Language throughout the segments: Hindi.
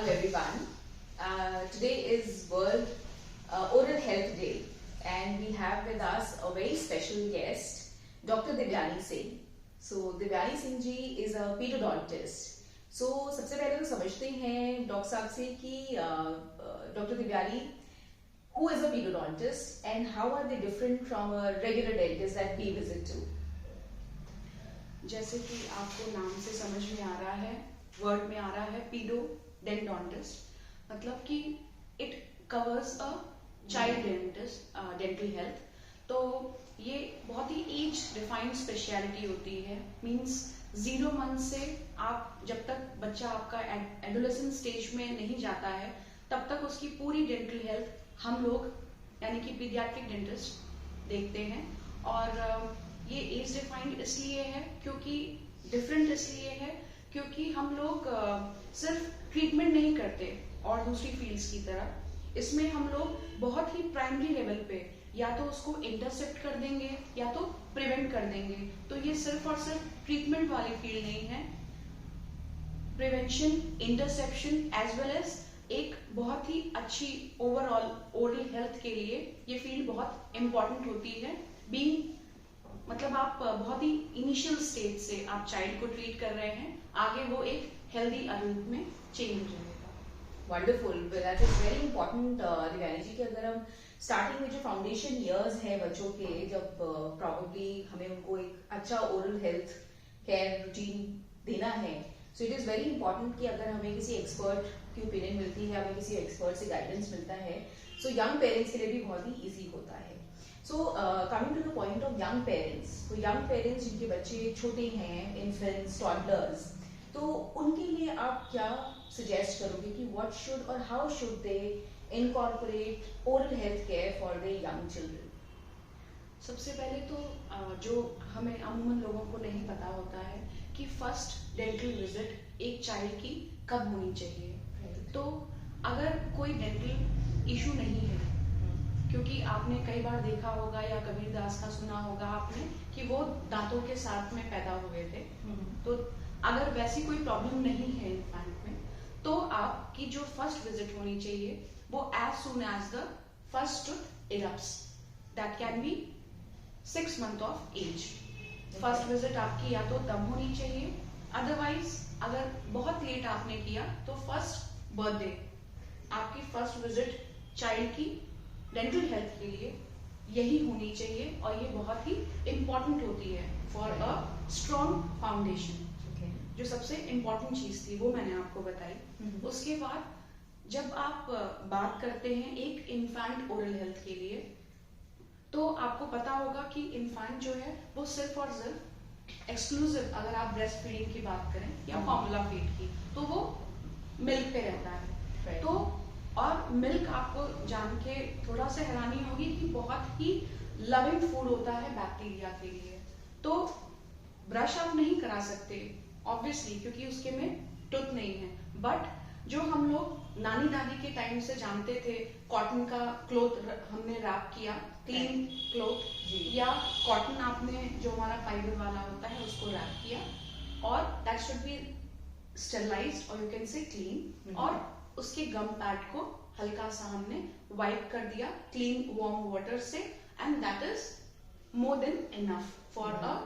everyone. Today is World Oral Health Day, and we have with us a very special guest, Dr. Divyani Singh. So Divyani Singh ji is a pedodontist. So सबसे पहले तो समझते हैं डॉक्टर साहब से कि doctor Divyani, who is a pedodontist and how are they different from a regular dentist that we visit to? जैसे कि आपको नाम से समझ में आ रहा है, वर्ड में आ रहा है पेडोडेंटोंटिस्ट, मतलब कि it covers a child dental health. तो ये बहुत ही एज डिफाइंड स्पेशलिटी होती है। मींस 0 मंथ से आप जब तक बच्चा आपका एडोलेसेंट स्टेज में नहीं जाता है तब तक उसकी पूरी डेंटल हेल्थ हम लोग यानी कि पीडियाट्रिक डेंटिस्ट देखते हैं। और ये एज डिफाइंड इसलिए है क्योंकि डिफरेंट इसलिए है क्योंकि हम लोग सिर्फ ट्रीटमेंट नहीं करते और दूसरी फील्ड्स की तरह। इसमें हम लोग बहुत ही प्राइमरी लेवल पे या तो उसको इंटरसेप्ट कर देंगे या तो प्रिवेंट कर देंगे। तो ये सिर्फ और सिर्फ ट्रीटमेंट वाली फील्ड नहीं है। Prevention, interception as well as एक बहुत ही अच्छी ओवरऑल ओरल हेल्थ के लिए ये फील्ड बहुत इंपॉर्टेंट होती है। बीइंग मतलब आप बहुत ही इनिशियल स्टेज से आप चाइल्ड को ट्रीट कर रहे हैं, आगे वो एक हेल्दी अडल्ट में चेंज हो जाएगा। Wonderful, that is very important Divyani ji. कि अगर हम स्टार्टिंग में जो फाउंडेशन ईयर्स है बच्चों के, जब प्रॉब्ली हमें उनको एक अच्छा ओरल हेल्थ केयर रूटीन देना है, so it is very important कि अगर हमें किसी एक्सपर्ट की ओपिनियन मिलती है, हमें किसी एक्सपर्ट से गाइडेंस मिलता है, सो यंग पेरेंट्स के लिए भी बहुत ही ईजी होता है। So coming to the point of young parents, तो यंग पेरेंट्स जिनके बच्चे छोटे हैं, इन्फेंट्स, टॉडलर्स, तो उनके लिए आप क्या सजेस्ट करोगे कि व्हाट शुड और how should they incorporate oral health care for the young children? सबसे पहले तो जो हमें अमूमन लोगों को नहीं पता होता है कि फर्स्ट डेंटल विजिट एक चाइल्ड की कब होनी चाहिए। तो अगर कोई डेंटल इशू नहीं है, क्योंकि आपने कई बार देखा होगा या कबीर दास का सुना होगा आपने कि वो दांतों के साथ में पैदा हुए थे। तो अगर वैसी कोई प्रॉब्लम नहीं है इन्फेंट में, तो आपकी जो फर्स्ट विजिट होनी चाहिए वो as soon as the first tooth erupts, that can be 6 month of age. First visit आपकी या तो तब होनी चाहिए, अदरवाइज अगर बहुत लेट आपने किया तो फर्स्ट बर्थडे। आपकी फर्स्ट विजिट चाइल्ड की डेंटल हेल्थ के लिए यही होनी चाहिए और ये बहुत ही इंपॉर्टेंट होती है फॉर अ स्ट्रॉन्ग फाउंडेशन। जो सबसे इंपॉर्टेंट चीज थी वो मैंने आपको बताई। उसके बाद जब आप बात करते हैं एक इन्फेंट ओरल हेल्थ के लिए, तो आपको पता होगा कि इन्फेंट जो है वो सिर्फ और सिर्फ एक्सक्लूसिव, अगर आप ब्रेस्ट फीडिंग की बात करें या फॉर्मूला फीड की, तो वो मिल्क पे रहता है। तो और मिल्क आपको जान के थोड़ा सा हैरानी होगी कि बहुत ही लविंग फूड होता है बैक्टीरिया के लिए। तो ब्रश आप नहीं करा सकते ऑब्वियसली क्योंकि उसके में टूथ नहीं है, बट जो हम लोग नानी दादी के टाइम से जानते थे, कॉटन का क्लॉथ हमने रैप किया, क्लीन क्लॉथ, या कॉटन आपने जो हमारा फाइबर वाला होता है उसको रैप किया, और दैट शुड बी स्टेरिलाइज्ड और यू कैन से क्लीन, और उसके गम पैड को हल्का सा हमने वाइप कर दिया क्लीन वार्म वाटर से, and that is more than enough for a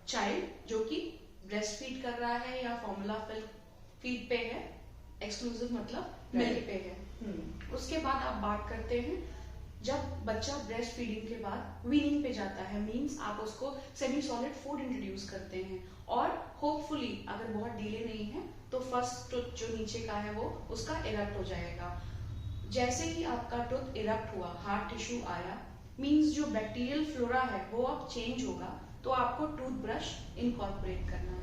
child जो कि ब्रेस्ट फीड कर रहा है या फॉर्मूला फीड पे है, एक्सक्लूसिव मतलब मिल्क पे है। उसके बाद आप बात करते हैं जब बच्चा ब्रेस्ट फीडिंग के बाद वीनिंग पे जाता है, मींस आप उसको सेमी सॉलिड फूड इंट्रोड्यूस करते हैं, और होपफुली अगर बहुत डिले नहीं है तो फर्स्ट टूथ जो नीचे का है वो उसका इरप्ट हो जाएगा। जैसे ही आपका टूथ इरप्ट हुआ, हार्ड टिश्यू आया, मींस जो बैक्टीरियल फ्लोरा है वो अब चेंज होगा, तो आपको टूथब्रश इनकॉर्पोरेट करना है।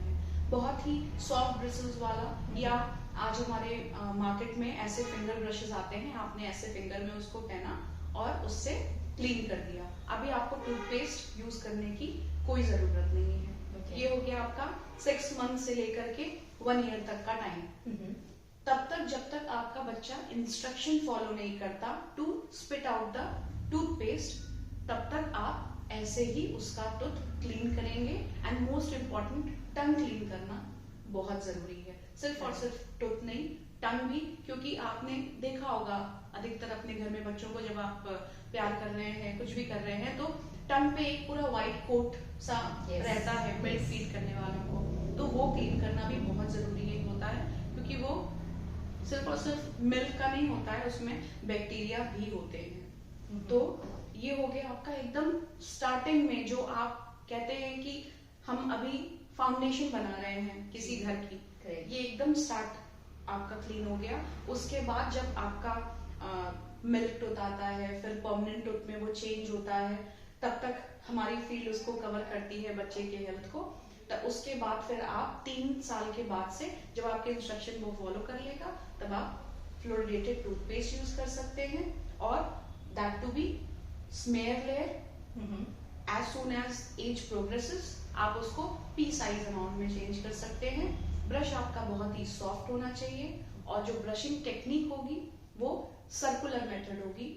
बहुत ही सॉफ्ट ब्रिसल्स वाला, या आज हमारे मार्केट में ऐसे फिंगर ब्रशेस आते हैं, आपने ऐसे फिंगर में उसको पहना और उससे क्लीन कर दिया। अभी आपको टूथपेस्ट यूज करने की कोई जरूरत नहीं है। ये हो गया आपका 6 मंथ से लेकर के 1 ईयर तक का टाइम। तब तक जब तक आपका बच्चा इंस्ट्रक्शन फॉलो नहीं करता to spit out the toothpaste, तब तक आप ऐसे ही उसका टूथ क्लीन करेंगे। And most important, tongue clean करना बहुत जरूरी है। सिर्फ और सिर्फ टूथ नहीं, टंग भी, क्योंकि आपने देखा होगा अधिकतर अपने घर में बच्चों को जब आप प्यार कर रहे हैं, कुछ भी कर रहे हैं, तो टंग पे एक पूरा व्हाइट कोट सा रहता है मिल्क फीड करने वालों को, तो वो क्लीन करना भी बहुत जरूरी है होता है, क्योंकि वो सिर्फ और सिर्फ मिल्क का नहीं होता है, उसमें बैक्टीरिया भी होते हैं। तो ये हो गया आपका एकदम स्टार्टिंग में, जो आप कहते हैं कि हम अभी फाउंडेशन बना रहे हैं किसी घर की, ये एकदम स्टार्ट आपका क्लीन हो गया। उसके बाद जब आपका मिल्क टूथ आता है, फिर परमानेंट टूथ में वो चेंज होता है, तब तक हमारी फील्ड उसको कवर करती है बच्चे के हेल्थ को। तब उसके बाद फिर आप 3 साल के बाद से जब आपके इंस्ट्रक्शन वो फॉलो कर लेगा, तब आप फ्लोरिडेटेड टूथपेस्ट यूज कर सकते हैं, और that to be smear layer. As soon as age progresses आप उसको पी साइज अमाउंट में चेंज कर सकते हैं। ब्रश आपका बहुत ही सॉफ्ट होना चाहिए, और जो ब्रशिंग टेक्निक होगी वो सर्कुलर मेथड होगी।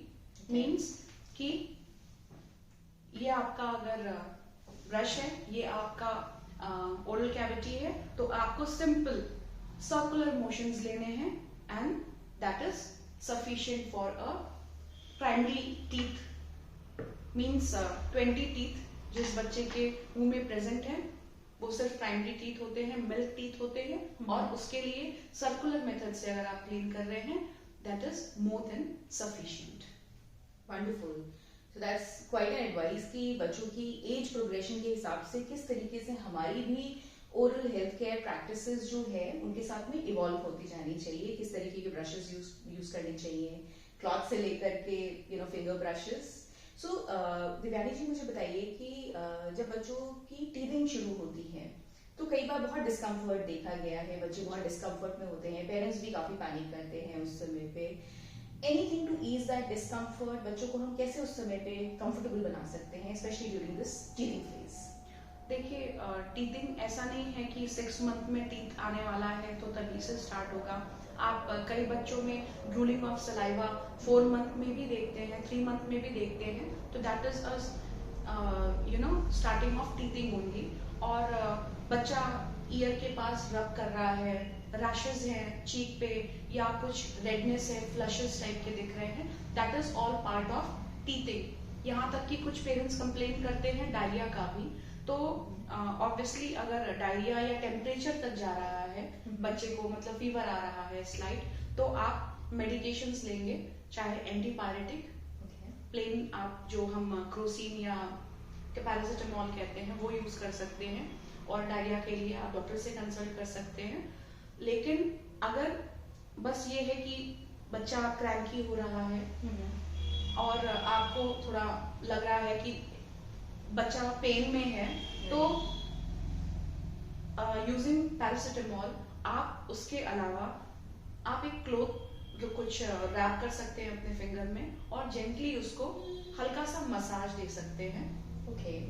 मीन्स कि ये आपका अगर ब्रश है, ये आपका ओरल कैविटी है, तो आपको सिंपल सर्कुलर मोशंस लेने हैं, and that is sufficient for a primary teeth. Means 20 teeth जिस बच्चे के मुंह में प्रेजेंट है, वो सिर्फ प्राइमरी टीथ होते हैं, मिल्क टीथ होते हैं, और उसके लिए सर्कुलर मेथड से अगर आप क्लीन कर रहे हैं, that is more than sufficient. Wonderful. So that's quite an advice कि बच्चों की एज प्रोग्रेशन के हिसाब से किस तरीके से हमारी भी ओरल हेल्थ केयर प्रैक्टिसेस जो है उनके साथ में इवॉल्व होती जानी चाहिए, किस तरीके के ब्रशेस यूज करने चाहिए, क्लॉथ से लेकर के फिंगर ब्रशेस। सो दिव्यानी जी, मुझे बताइए कि जब बच्चों की टीथिंग शुरू होती है तो कई बार बहुत डिस्कम्फर्ट देखा गया है, बच्चे बहुत डिस्कम्फर्ट में होते हैं, पेरेंट्स भी काफी पैनिक करते हैं उस समय पे। Anything to ease that discomfort, बच्चों को हम कैसे उस समय पे कंफर्टेबल बना सकते हैं, specially during this teething phase? देखिए, टीथिंग ऐसा नहीं है कि 6 मंथ में टीथ आने वाला है तो तभी से स्टार्ट होगा। आप कई बच्चों में ड्रूलिंग ऑफ सलाइवा 4 मंथ में भी देखते हैं, 3 मंथ में भी देखते हैं, तो that is starting of teething only. और बच्चा ईयर के पास रब कर रहा है, रैशेस हैं चीक पे, या कुछ रेडनेस है, फ्लशेस टाइप के दिख रहे हैं, that is all part of teething. यहाँ तक कि कुछ पेरेंट्स कंप्लेन करते हैं डायरिया का भी, तो ऑब्वियसली अगर डायरिया या टेम्परेचर तक जा रहा है बच्चे को, मतलब फीवर आ रहा है स्लाइट, तो आप मेडिकेशंस लेंगे, चाहे एंटीपायरेटिक, प्लेन आप जो हम क्रोसिन या पैरासिटामोल कहते हैं वो यूज कर सकते हैं, और डायरिया के लिए आप डॉक्टर से कंसल्ट कर सकते हैं। लेकिन अगर बस ये है कि बच्चा क्रैंकी हो रहा है और आपको थोड़ा लग रहा है कि बच्चा पेन में है, तो यूजिंग पैरासिटामोल, आप उसके अलावा आप एक क्लोथ कुछ रैप कर सकते हैं अपने फिंगर में, और जेंटली उसको हल्का सा मसाज दे सकते हैं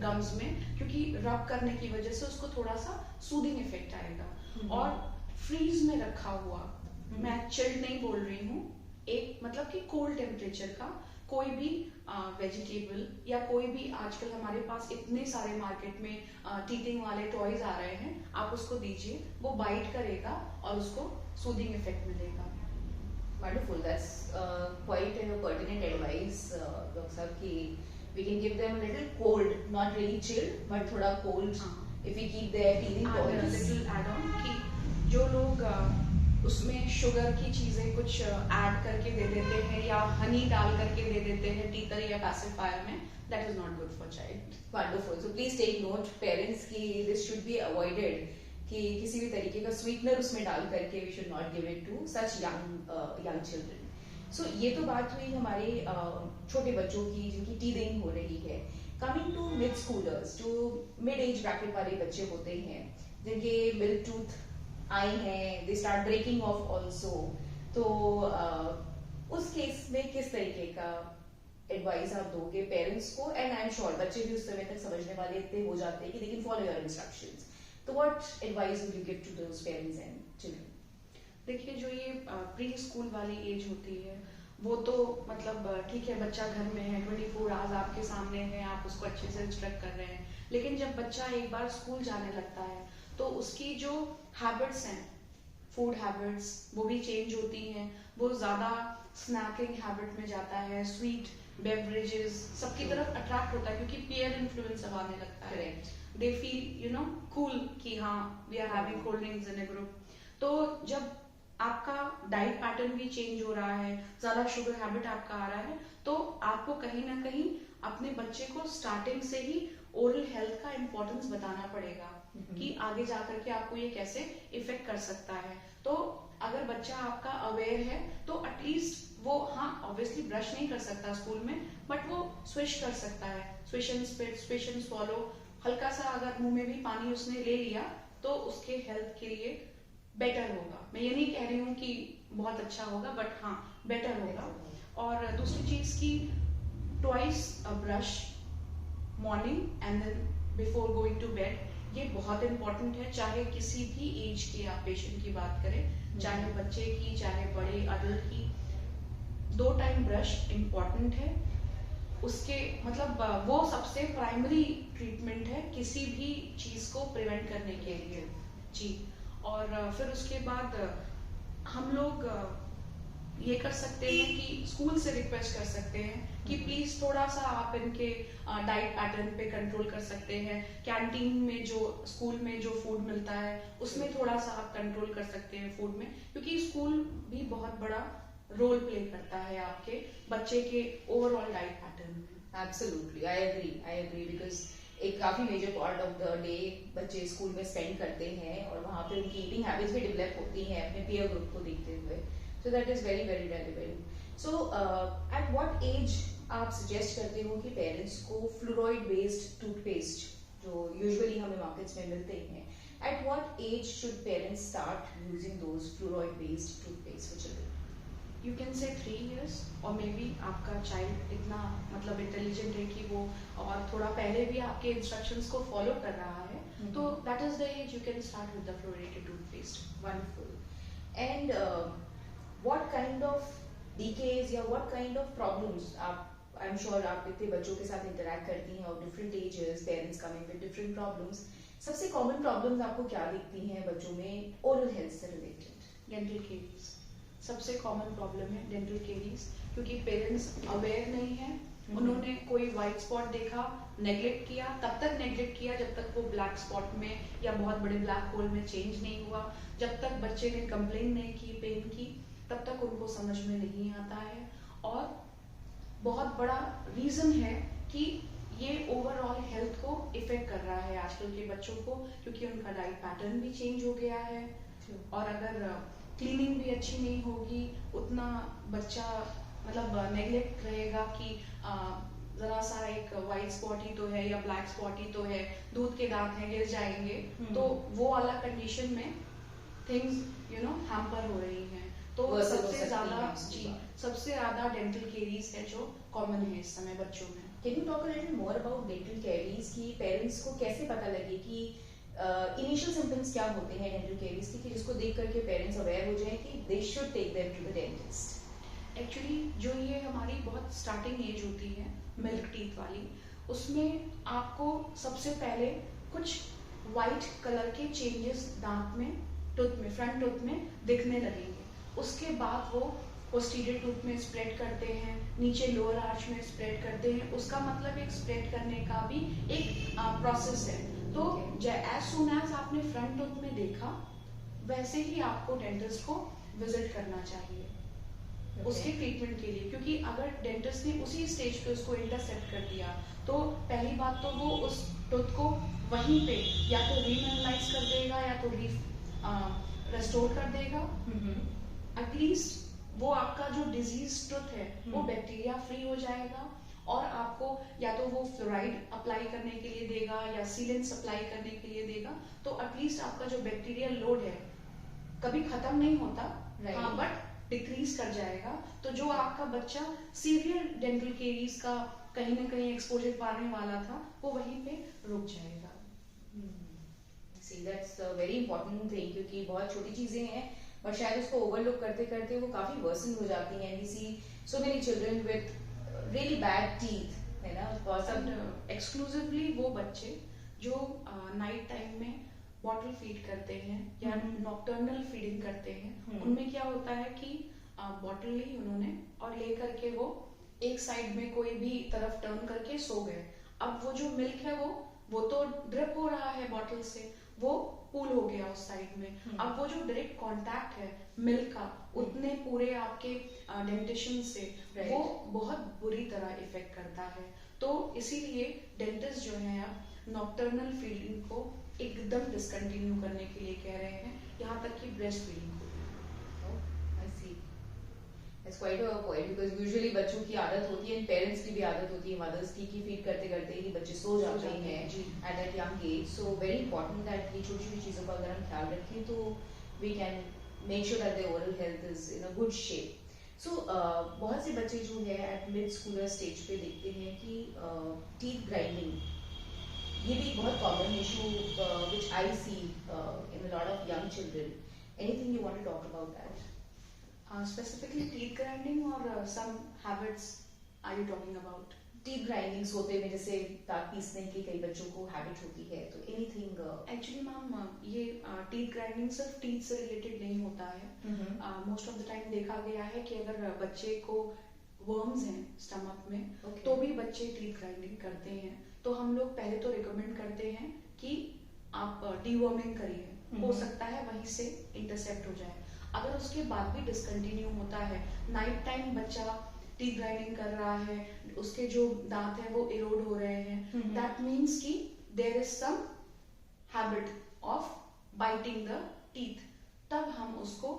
गम्स में, क्योंकि रब करने की वजह से उसको थोड़ा सा सूदिंग इफेक्ट आएगा। और फ्रीज में रखा हुआ, मैं चिल्ड नहीं बोल रही हूँ, एक मतलब कि कोल्ड टेम्परेचर का कोई भी वेजिटेबल या कोई भी, आजकल हमारे पास इतने सारे मार्केट में टीथिंग वाले टॉयज आ रहे हैं, आप उसको दीजिए, वो बाइट करेगा और उसको सूदिंग इफेक्ट मिलेगा। Wonderful. That's quite a pertinent advice, Dr. Sahab, कि we can give them a little cold, not really chilled, but थोड़ा cold if we keep their teething toys. Little add on कि जो लोग उसमें शुगर की चीजें कुछ ऐड करके दे देते हैं या हनी डाल करके दे देते हैं टीथर या पैसिफायर में, that is not good for child. Wonderful. So please take note, parents, कि this should be avoided, कि किसी भी तरीके का स्वीटनर उसमें डाल करके we should not give it to such young children. So ये तो बात हुई हमारे छोटे बच्चों की जिनकी टीथिंग हो रही है। Coming to mid schoolers, जो मिड एज ब्रैकेट वाले बच्चे होते हैं, जिनके मिल्क टूथ आए हैं, they start breaking off also, तो उस केस में किस तरीके का एडवाइस आप दोगे पेरेंट्स को? एंड आई एम श्योर बच्चे भी उस समय तक समझने वाले इतने हो जाते हैं कि they can follow your instructions. So what advice would you give to those parents and children? देखिए, जो ये प्री स्कूल वाली एज होती है, वो तो मतलब ठीक है, बच्चा घर में है, 24 आवर्स आपके सामने है, आप उसको अच्छे से इंस्ट्रक्ट कर रहे हैं, लेकिन जब बच्चा एक बार स्कूल जाने लगता है तो उसकी जो हैबिट्स हैं फूड हैबिट्स वो भी चेंज होती हैं, वो ज़्यादा स्नैकिंग हैबिट में जाता है, स्वीट बेवरेजेस सबकी तरफ अट्रैक्ट होता है क्योंकि पीयर इन्फ्लुएंस अब आने लगता है। They feel you know cool कि हाँ we are having cold drinks in a group. तो जब आपका डाइट पैटर्न भी चेंज हो रहा है, ज्यादा शुगर हैबिट आपका आ रहा है, तो आपको कहीं ना कहीं अपने बच्चे को स्टार्टिंग से ही ओरल हेल्थ का इम्पोर्टेंस बताना पड़ेगा कि आगे जाकर के आपको ये कैसे इफेक्ट कर सकता है। तो अगर बच्चा आपका अवेयर है तो एटलीस्ट वो हाँ ऑब्वियसली ब्रश नहीं कर सकता स्कूल में, बट वो स्विश कर सकता है, swish and spit, swish and swallow, हल्का सा अगर मुंह में भी पानी उसने ले लिया तो उसके हेल्थ के लिए बेटर होगा। मैं ये नहीं कह रही हूँ कि बहुत अच्छा होगा, बट हाँ बेटर होगा। और दूसरी चीज की twice a brush morning and then before going to bed, ये बहुत इंपॉर्टेंट है। चाहे किसी भी एज के आप पेशेंट की बात करें, चाहे बच्चे की चाहे बड़े अडल्ट की, 2 टाइम ब्रश इंपॉर्टेंट है। उसके मतलब वो सबसे प्राइमरी ट्रीटमेंट है किसी भी चीज को प्रिवेंट करने के लिए जी। और फिर उसके बाद हम लोग ये कर सकते हैं कि स्कूल से रिक्वेस्ट कर सकते हैं कि प्लीज थोड़ा सा आप इनके डाइट पैटर्न पे कंट्रोल कर सकते हैं। कैंटीन में जो स्कूल में जो फूड मिलता है उसमें थोड़ा सा आप कंट्रोल कर सकते हैं फूड में, क्योंकि स्कूल भी बहुत बड़ा रोल प्ले करता है आपके बच्चे के ओवरऑल डाइट पैटर्न में। एब्सोल्युटली आई एग्री बिकॉज एक काफी major part of the day बच्चे स्कूल में स्पेंड करते हैं और वहाँ पे उनकी ईटिंग हैबिट्स भी डेवलप होती हैं अपने पीयर ग्रुप को देखते हुए। So that is very very relevant. So at what age आप सजेस्ट करते हो कि पेरेंट्स को फ्लोराइड बेस्ड टूथपेस्ट जो यूजुअली हमें मार्केट्स में मिलते हैं, at what age should parents start using those fluoride based toothpaste for children? You can say 3 years, और मे बी आपका चाइल्ड इतना मतलब इंटेलिजेंट है कि वो और थोड़ा पहले भी आपके इंस्ट्रक्शंस को फॉलो कर रहा है, तो that is the age you can start with the fluoridated toothpaste. Wonderful. And what kind of decays या व्हाट काइंड ऑफ प्रॉब्लम्स आप, आई एम श्योर आप इतने बच्चों के साथ इंटरेक्ट करती हैं और different ages, parents coming with different problems, सबसे कॉमन प्रॉब्लम्स आपको क्या दिखती हैं बच्चों में ओरल हेल्थ से रिलेटेड? डेंटल केरीज सबसे कॉमन प्रॉब्लम है, डेंटल केरीज, क्योंकि पेरेंट्स अवेयर नहीं है। उन्होंने कोई व्हाइट स्पॉट देखा, नेग्लेक्ट किया, तब तक नेग्लेक्ट किया जब तक वो ब्लैक स्पॉट में या बहुत बड़े ब्लैक होल में चेंज नहीं हुआ। जब तक बच्चे ने कंप्लेन नहीं की पेन की, तब तक उनको समझ में नहीं आता है। और बहुत बड़ा रीजन है कि ये ओवरऑल हेल्थ को इफेक्ट कर रहा है आजकल के बच्चों को, क्योंकि उनका डाइट पैटर्न भी चेंज हो गया है। और अगर क्लीनिंग भी अच्छी नहीं होगी, उतना बच्चा मतलब नेग्लेक्ट रहेगा कि जरा सा एक वाइट स्पॉट ही तो है या ब्लैक स्पॉट ही तो है, दूध के दांत हैं गिर जाएंगे, तो वो वाला कंडीशन में थिंग्स यू नो हैम्पर हो रही हैं। तो सबसे ज्यादा डेंटल केरीज है जो कॉमन है इस समय बच्चों में। Can you talk a little more about dental caries की पेरेंट्स को कैसे पता लगे कि इनिशियल सिम्टम्स क्या होते हैं डेंटल कैरीज के, कि जिसको देख करके पेरेंट्स अवेयर हो जाएं कि they should take them to the dentist? Actually जो ये हमारी बहुत स्टार्टिंग एज होती है मिल्क टीथ वाली, उसमें आपको सबसे पहले कुछ वाइट कलर के चेंजेस दांत में, टूथ में, फ्रंट टूथ में दिखने लगेंगे। उसके बाद वो पोस्टीरियर टूथ में स्प्रेड करते हैं, नीचे लोअर आर्च में स्प्रेड करते हैं। उसका मतलब एक स्प्रेड करने का भी एक प्रोसेस है। तो एज सून एज आपने फ्रंट टूथ में देखा, वैसे ही आपको डेंटिस्ट को विजिट करना चाहिए उसके ट्रीटमेंट के लिए, क्योंकि अगर डेंटिस्ट ने उसी स्टेज पे उसको इंटरसेप्ट कर दिया तो पहली बात तो वो उस टूथ को वहीं पे या तो रीमिनरलाइज कर देगा या तो रेस्टोर कर देगा। एटलीस्ट वो आपका जो डिजीज टूथ है वो बैक्टीरिया फ्री हो जाएगा, और आपको या तो वो फ्लोराइड अप्लाई करने के लिए देगा या सीलेंस अप्लाई करने के लिए देगा। तो एटलीस्ट आपका जो बैक्टीरियल लोड है कभी खत्म नहीं होता, हाँ, बट डिक्रीज कर जाएगा। तो जो आपका बच्चा सीवियर डेंटल केरीज का कहीं ना कहीं एक्सपोजर पाने वाला था, वो वहीं पे रुक जाएगा। See that's a very important thing, क्योंकि बहुत छोटी चीजें हैं बट शायद उसको ओवरलुक करते करते वो काफी वर्सन हो जाती हैं। We see so many children with really bad teeth, है ना। एक्सक्लूसिवली वो बच्चे जो नाइट टाइम में बॉटल फीड करते हैं या नॉक्टर्नल फीडिंग करते हैं, उनमें क्या होता है कि बॉटल ली उन्होंने और ले करके वो एक साइड में कोई भी तरफ टर्न करके सो गए। अब वो जो मिल्क है वो तो ड्रिप हो रहा है बॉटल से, वो पूल हो गया उस साइड में। अब वो जो डायरेक्ट कांटेक्ट है मिल्क का उतने पूरे आपके डेंटिशन से वो बहुत बुरी तरह इफेक्ट करता है। तो इसीलिए डेंटिस्ट जो है अब नॉक्टर्नल फीडिंग को एकदम डिसकंटिन्यू करने के लिए कह रहे हैं, यहाँ तक कि ब्रेस्ट फीडिंग को। It's quite a point because usually बच्चों की आदत होती है, पेरेंट्स की भी आदत होती है, मदर्स की कि फीड करते करते ही बच्चे सो जाते हैं at that young age. So very important that ये छोटी छोटी चीज़ों का अगर हम ख्याल रखें तो we can make sure that their oral health is in a good shape. So बहुत से बच्चे जो है at mid schooler stage पे देखते हैं कि teeth grinding ये भी बहुत common issue which I see in a lot of young children. Anything you want to talk about that? Specifically teeth grinding or some habits are you talking about? Teeth grinding सोते में जैसे दांत पीसने की कई बच्चों को हैबिट होती है, तो एनीथिंग। एक्चुअली मैम ये टीथ ग्राइंडिंग सिर्फ टीथ से रिलेटेड नहीं होता है। मोस्ट ऑफ द टाइम देखा गया है कि अगर बच्चे को वर्म्स हैं स्टमक में तो भी बच्चे टीथ ग्राइंडिंग करते हैं। तो हम लोग पहले तो रिकमेंड करते हैं कि आप डीवर्मिंग करिए, हो सकता है वहीं से इंटरसेप्ट हो जाए। अगर उसके बाद भी डिसकंटिन्यू होता है, नाइट टाइम बच्चा टीथ ग्राइंडिंग कर रहा है, उसके जो दांत है वो इरोड हो रहे हैं, दैट मीन्स कि there is some habit of biting the teeth, तब हम उसको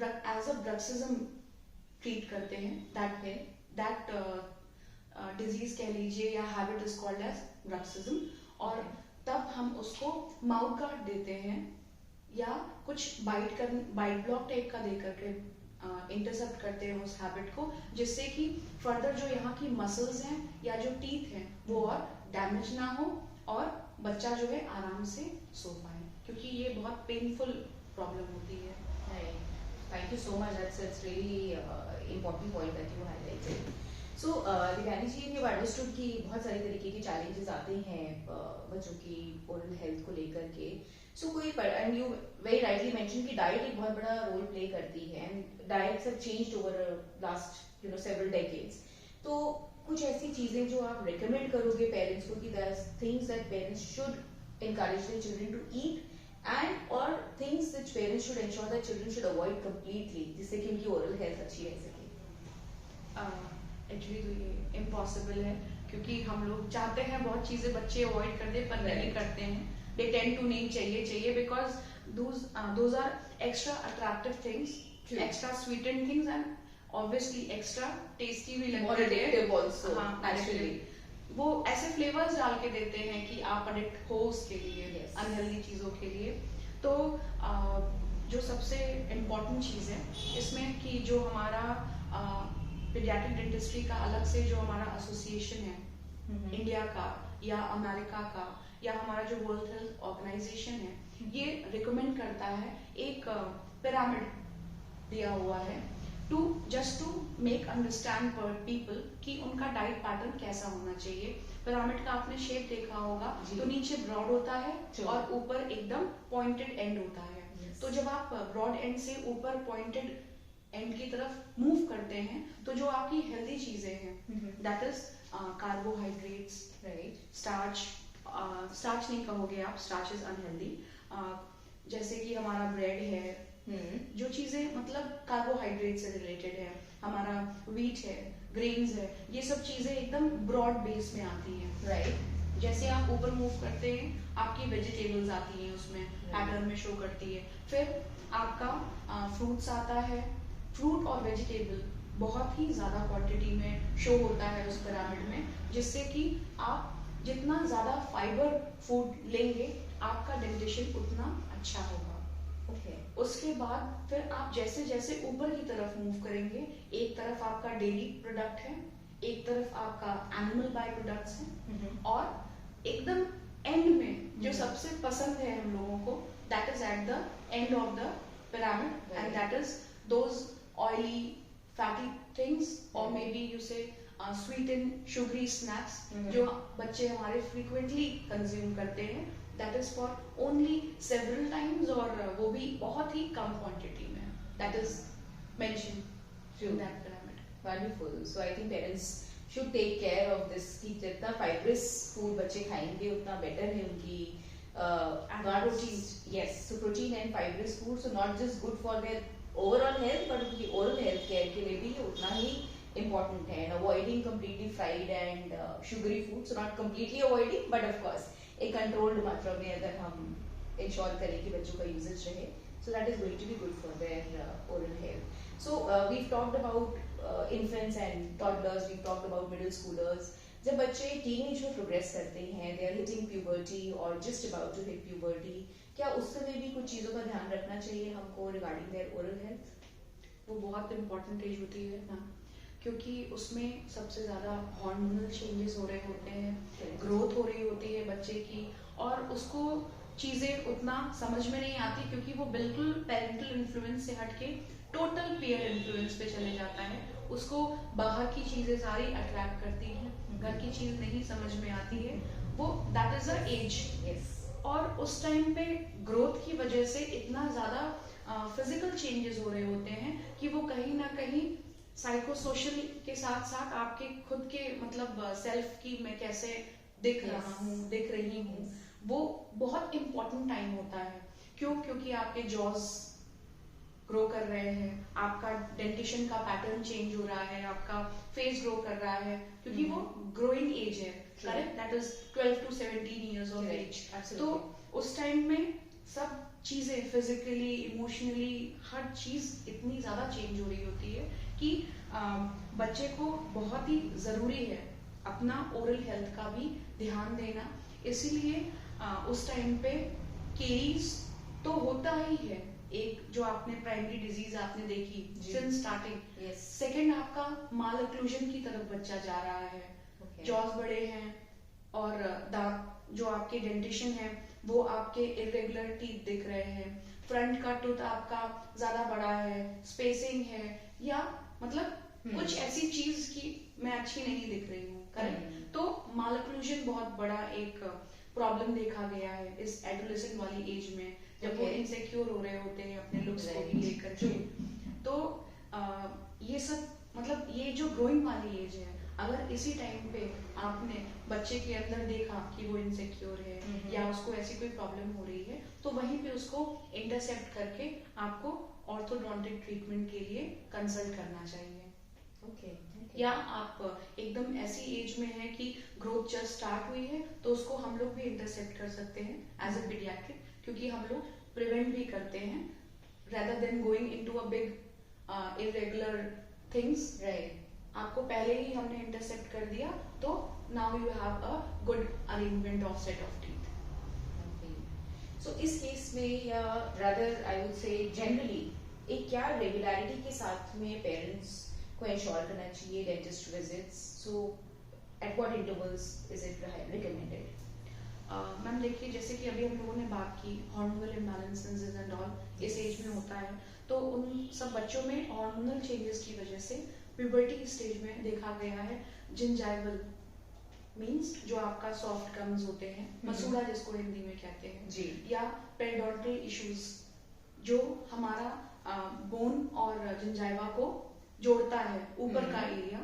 एज अ ब्रक्सिज्म ट्रीट करते हैं। दैट डिजीज कह लीजिए या habit is called as bruxism, और तब हम उसको माउथ गार्ड देते हैं या कुछ बाइट ब्लॉक टाइप का दे करके इंटरसेप्ट करते हैं उस हैबिट को, जिससे कि फर्दर जो यहाँ की मसल्स हैं या जो टीथ हैं वो और डैमेज ना हो और बच्चा जो है आराम से सो पाए, क्योंकि ये बहुत पेनफुल प्रॉब्लम होती है। Thank you so much. That's really important point that you highlighted. So Divyani ji, we have understood कि बहुत सारी तरीके के challenges आते हैं बच्चों की oral health को लेकर के। So कोई and you very rightly mentioned कि diet एक बहुत बड़ा role play करती है, and diets have changed over last several decades. तो कुछ ऐसी चीजें जो आप recommend करोगे parents को कि there are things that parents should encourage their children to eat and or things which parents should ensure that children should avoid completely, जिससे कि उनकी oral health अच्छी रह सके। एक्चुअली तो ये इम्पॉसिबल है, क्योंकि हम लोग चाहते हैं बहुत चीजें बच्चे अवॉइड कर दे पर नहीं करते हैं। They tend to नहीं चाहिए because those are extra attractive things, extra sweetened things and obviously extra tasty भी लगते हैं, more addictive also, naturally। वो ऐसे फ्लेवर्स डाल के देते हैं कि आप अडिक्ट हो उसके लिए, अनहेल्दी चीजों के लिए। तो जो सबसे इम्पोर्टेंट चीज है इसमें कि जो हमारा पीडियाट्रिक डेंटिस्ट्री का अलग से जो हमारा एसोसिएशन है इंडिया का या अमेरिका का या हमारा जो वर्ल्ड हेल्थ ऑर्गेनाइजेशन है, ये रिकमेंड करता है, एक पिरामिड दिया हुआ है to just to make understand पर पीपल कि उनका डाइट पैटर्न कैसा होना चाहिए। पिरामिड का आपने शेप देखा होगा, तो नीचे ब्रॉड होता है और ऊपर एकदम पॉइंटेड एंड होता है। तो जब आप ब्रॉड एंड से ऊपर पॉइंटेड एंड की तरफ मूव करते हैं तो जो आपकी हेल्दी चीजें हैं that is carbohydrates, right, starch नहीं कहोगे आप, स्टार्च इज अनहेल्दी, जैसे कि हमारा ब्रेड है, जो चीजें मतलब कार्बोहाइड्रेट से रिलेटेड है, हमारा व्हीट है, ग्रेन्स है, ये सब चीजें एकदम ब्रॉड बेस में आती हैं, राइट। जैसे आप ऊपर मूव करते हैं आपकी वेजिटेबल्स आती हैं, उसमें पैटर्न में शो करती है। फिर आपका फ्रूट्स आता है, फ्रूट और वेजिटेबल बहुत ही ज्यादा क्वांटिटी में शो होता है उस पिरामिड में, जिससे कि आप जितना ज्यादा फाइबर फूड लेंगे आपका डेंटिशन उतना अच्छा होगा। उसके बाद फिर आप जैसे जैसे ऊपर की तरफ मूव करेंगे, एक तरफ आपका डेयरी प्रोडक्ट है, एक तरफ आपका एनिमल बाय प्रोडक्ट्स हैं, और एकदम एंड में जो सबसे पसंद है हम लोगों को, that is at the end of the pyramid and that is those oily fatty things और maybe you say sweet and sugary snacks जो बच्चे हमारे फ्रीक्वेंटली कंज्यूम करते हैं, that is for only several times, और वो भी बहुत ही कम क्वांटिटी में, that is mention in that pyramid. Wonderful. So I think parents should take care of this कि जितना फाइब्रस फूड बच्चे खाएंगे उतना बेटर है उनकी protein. Yes, so protein and fibrous food, so not just good for their overall health but उनकी oral health care के लिए भी उतना ही important है। And avoiding completely fried and sugary food, so not completely avoiding but of course एक controlled मात्रा में अगर हम ensure करें कि बच्चों का usage रहे, so that is going to be good for their oral health. So we've talked about infants and toddlers, we've talked about middle schoolers. जब बच्चे टीनेज में प्रोग्रेस करते हैं, दे आर हिटिंग प्यूबर्टी और just about to hit puberty, क्या उस समय भी कुछ चीजों का ध्यान रखना चाहिए हमको रिगार्डिंग देयर ओरल हेल्थ? वो बहुत इम्पोर्टेंट एज होती है ना, क्योंकि उसमें सबसे ज्यादा हार्मोनल चेंजेस हो रहे होते हैं, ग्रोथ हो रही होती है बच्चे की, और उसको चीजें उतना समझ में नहीं आती क्योंकि वो बिल्कुल पेरेंटल इन्फ्लुएंस से हटके टोटल पीयर इन्फ्लुएंस पे चले जाता है। उसको बाहर की चीजें सारी अट्रैक्ट करती हैं, घर की चीज नहीं समझ में आती है, वो दैट इज अ एज। और उस टाइम पे ग्रोथ की वजह से इतना ज्यादा फिजिकल चेंजेस हो रहे होते हैं कि वो कहीं ना कहीं साइकोसोशल के साथ साथ आपके खुद के मतलब सेल्फ की मैं कैसे दिख रहा हूँ, दिख रही हूँ, वो बहुत इम्पोर्टेंट टाइम होता है। क्यों? क्योंकि आपके जॉज ग्रो कर रहे हैं, आपका डेंटिशन का पैटर्न चेंज हो रहा है, आपका फेस ग्रो कर रहा है, क्योंकि वो ग्रोइंग एज है, correct? That is 12 to 17 years of age. तो उस टाइम में सब चीजें फिजिकली, इमोशनली, हर चीज इतनी ज्यादा चेंज हो रही होती है कि बच्चे को बहुत ही जरूरी है अपना ओरल हेल्थ का भी ध्यान देना। इसीलिए उस टाइम पे केरीज तो होता ही है, एक जो आपने प्राइमरी डिजीज आपने देखी सिंस स्टार्टिंग। सेकंड आपका माल ओक्लूजन की तरफ बच्चा जा रहा है, जॉज बड़े हैं और दांत जो आपके डेंटिशन है वो आपके इरेगुलर टीथ दिख रहे हैं, फ्रंट का टूथ आपका ज्यादा बड़ा है, स्पेसिंग है, या मतलब कुछ ऐसी चीज की मैं अच्छी नहीं दिख रही हूँ, करेक्ट? तो माल ओक्लूजन बहुत बड़ा एक प्रॉब्लम देखा गया है इस एडोलेसेंट वाली एज में, जब वो इनसिक्योर हो रहे होते हैं अपने लुक्स को भी लेकर के। तो ये सब मतलब ये जो ग्रोइंग वाली एज है, अगर इसी टाइम पे आपने बच्चे के अंदर देखा कि वो इनसिक्योर है या उसको ऐसी कोई प्रॉब्लम हो रही है, तो वहीं पे उसको इंटरसेप्ट करके आपको ऑर्थोडोंटिक ट्रीटमेंट के लिए कंसल्ट करना चाहिए। या आप एकदम ऐसी एज में है कि ग्रोथ जस्ट स्टार्ट हुई है, तो उसको हम लोग भी इंटरसेप्ट कर सकते हैं एज ए पीडियाट्रिक, क्योंकि हम लोग प्रिवेंट भी करते हैं rather than going into a big irregular things, right? आपको पहले ही हमने इंटरसेप्ट कर दिया, तो now you have a good arrangement of set of teeth. So इस केस में या rather I would say generally एक क्या रेगुलरिटी के साथ में पेरेंट्स को इंश्योर करना चाहिए dentist visits? So at what intervals is it recommended? Ma'am देखिए, जैसे कि अभी हम लोगों ने बात की हार्मोनल इम्बैलेंसेस एंड ऑल इस एज में होता है, तो उन सब बच्चों में हार्मोनल चेंजेस की वजह से प्यूबर्टी स्टेज में देखा गया है जिंजाइवल मींस जो आपका सॉफ्ट गम्स होते हैं, मसूड़ा जिसको हिंदी में कहते हैं जी, या पेरिडोंटल इश्यूज जो हमारा बोन और जिंजाइवा को जोड़ता है ऊपर का एरिया,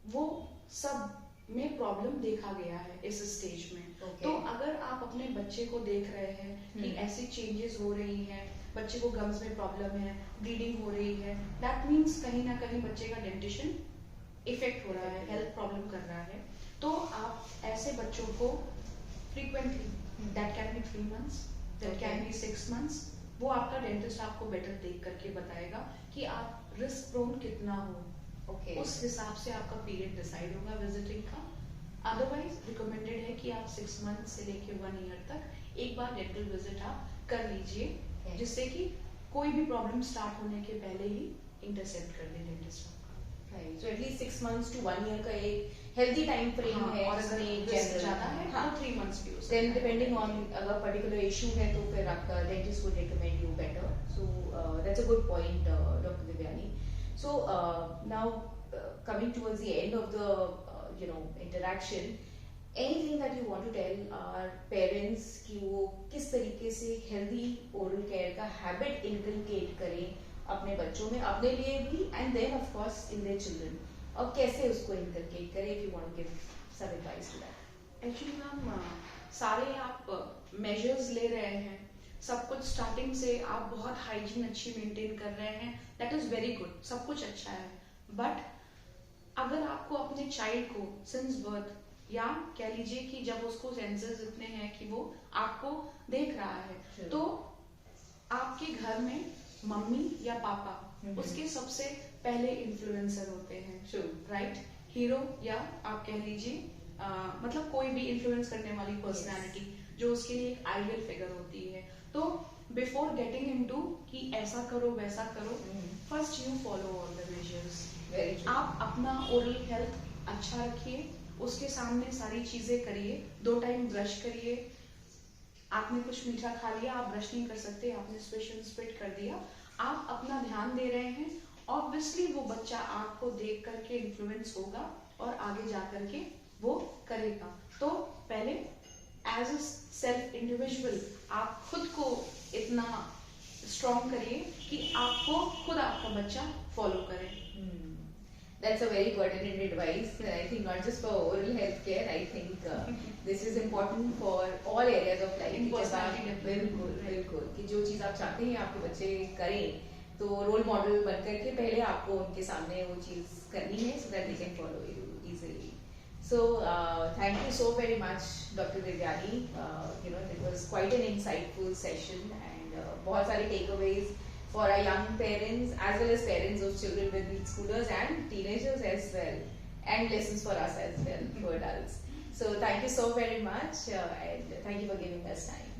वो सब में प्रॉब्लम देखा गया है इस स्टेज में। तो अगर आप अपने बच्चे को देख रहे हैं कि ऐसी चेंजेस हो रही हैं, बच्चे को गम्स में प्रॉब्लम है, ब्लीडिंग हो रही है, दैट मीन्स कहीं ना कहीं बच्चे का डेंटिशन इफेक्ट हो रहा है, हेल्थ प्रॉब्लम कर रहा है। तो आप ऐसे बच्चों को frequently, that can B 3 months, that can be 6 months, वो आपका डेंटिस्ट आपको बेटर देख करके बताएगा कि आप रिस्क प्रोन कितना हो, उस हिसाब से आपका पीरियड डिसाइड होगा विजिटिंग का। अदरवाइज रिकमेंडेड है कि आप 6 months से लेके 1 year तक एक बार डेंटल विजिट आप कर लीजिए, जिससे कि कोई भी प्रॉब्लम स्टार्ट होने के पहले ही इंटरसेप्ट कर दे डेंटिस्ट आपका। Right, so at least 6 months to 1 year का एक हेल्दी टाइम फ्रेम है, और अगर रिस्क ज्यादा है तो 3 months भी हो सकता है। देन डिपेंडिंग ऑन अगर पर्टिकुलर इशू है तो फिर आपका dentist would recommend you better. So that's a good point doctor Divyani. So now coming towards the end of the interaction, anything that you want to tell our parents कि वो किस तरीके से हेल्दी ओरल केयर का हैबिट इनकलकेट करें अपने बच्चों में, अपने लिए भी and then of course in their children, और कैसे उसको इनकलकेट करें, if you want to give some advice to that? Actually ma'am, सारे आप मेजर्स ले रहे हैं, सब कुछ स्टार्टिंग से आप बहुत हाइजीन अच्छी मेंटेन कर रहे हैं, दैट इज वेरी गुड, सब कुछ अच्छा है। बट अगर आपको अपने चाइल्ड को सिंस बर्थ, या कह लीजिए कि जब उसको सेंसेस इतने हैं कि वो आपको देख रहा है, Sure. तो आपके घर में मम्मी या पापा उसके सबसे पहले इन्फ्लुएंसर होते हैं, True. राइट? हीरो, या आप कह लीजिए मतलब कोई भी इन्फ्लुएंस करने वाली पर्सनालिटी जो उसके लिए एक आइडियल फिगर होती है। तो बिफोर गेटिंग इनटू कि ऐसा करो वैसा करो, first you follow all the measures. Very true. आप अपना ओरल हेल्थ अच्छा रखिए, उसके सामने सारी चीजें करिए, 2 टाइम ब्रश करिए। आपने कुछ मीठा खा लिया, आप ब्रश नहीं कर सकते, आपने स्पिट कर दिया, आप अपना ध्यान दे रहे हैं, ऑब्वियसली वो बच्चा आपको देख करके इन्फ्लुएंस होगा और आगे जा करके वो करेगा। तो पहले एज अ सेल्फ इंडिविजुअल आप खुद को इतना स्ट्रॉन्ग करिए कि आपको खुद आपका बच्चा फॉलो करे। That's a very pertinent advice. I think not just for oral health care. I think this is important for all areas of life. In कि जब आप personality बिल्कुल development, बिल्कुल कि जो चीज़ आप चाहते हैं आपके बच्चे करें, तो रोल मॉडल बन करके पहले आपको उनके सामने वो चीज़ करनी है, so that they can follow you easily. So thank you so very much, Dr. Devyani. It was quite an insightful session and बहुत सारे takeaways for our young parents as well as parents of children with need schoolers and teenagers as well, and lessons for us as well, for adults. So thank you so very much and thank you for giving us time.